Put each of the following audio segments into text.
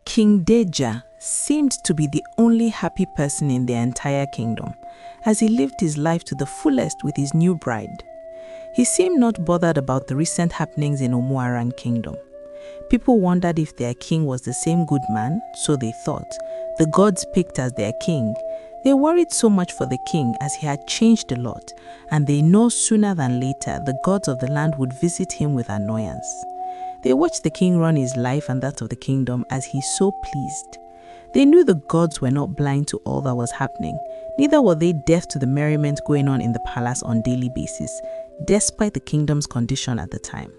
King Deja seemed to be the only happy person in the entire kingdom, as he lived his life to the fullest with his new bride. He seemed not bothered about the recent happenings in Omuaran kingdom. People wondered if their king was the same good man, so they thought, the gods picked as their king. They worried so much for the king as he had changed a lot, and they know sooner than later the gods of the land would visit him with annoyance. They watched the king run his life and that of the kingdom as he so pleased. They knew the gods were not blind to all that was happening, neither were they deaf to the merriment going on in the palace on a daily basis, despite the kingdom's condition at the time.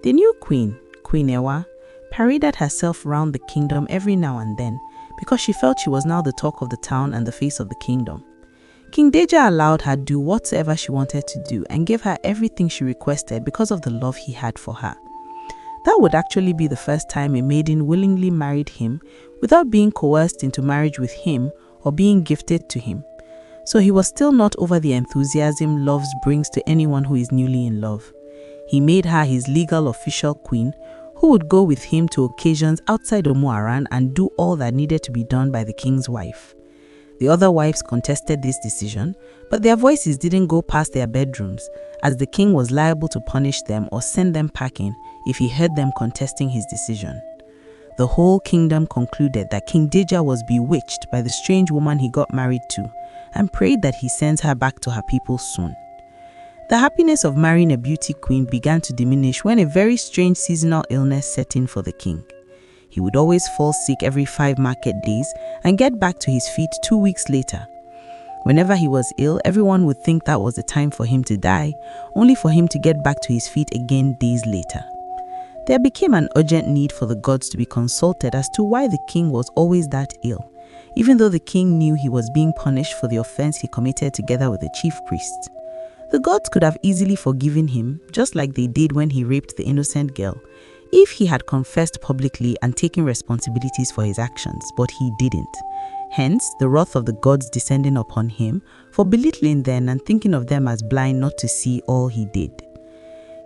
The new queen, Queen Ewa, paraded herself round the kingdom every now and then because she felt she was now the talk of the town and the face of the kingdom. King Deja allowed her do whatever she wanted to do and gave her everything she requested because of the love he had for her. That would actually be the first time a maiden willingly married him without being coerced into marriage with him or being gifted to him. So he was still not over the enthusiasm love brings to anyone who is newly in love. He made her his legal official queen, who would go with him to occasions outside Omuaran and do all that needed to be done by the king's wife. The other wives contested this decision, but their voices didn't go past their bedrooms, as the king was liable to punish them or send them packing if he heard them contesting his decision. The whole kingdom concluded that King Deja was bewitched by the strange woman he got married to and prayed that he sends her back to her people soon. The happiness of marrying a beauty queen began to diminish when a very strange seasonal illness set in for the king. He would always fall sick every 5 market days and get back to his feet 2 weeks later. Whenever he was ill, everyone would think that was the time for him to die, only for him to get back to his feet again days later. There became an urgent need for the gods to be consulted as to why the king was always that ill, even though the king knew he was being punished for the offense he committed together with the chief priest. The gods could have easily forgiven him, just like they did when he raped the innocent girl, if he had confessed publicly and taken responsibilities for his actions, but he didn't. Hence, the wrath of the gods descending upon him for belittling them and thinking of them as blind not to see all he did.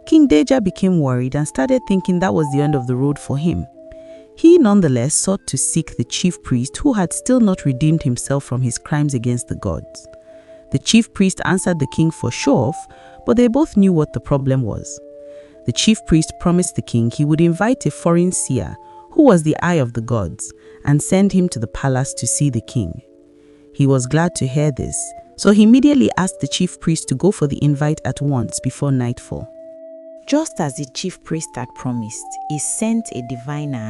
King Deja became worried and started thinking that was the end of the road for him. He nonetheless sought to seek the chief priest who had still not redeemed himself from his crimes against the gods. The chief priest answered the king for show-off, but they both knew what the problem was. The chief priest promised the king he would invite a foreign seer, who was the eye of the gods, and send him to the palace to see the king. He was glad to hear this, so he immediately asked the chief priest to go for the invite at once before nightfall. Just as the chief priest had promised, he sent a diviner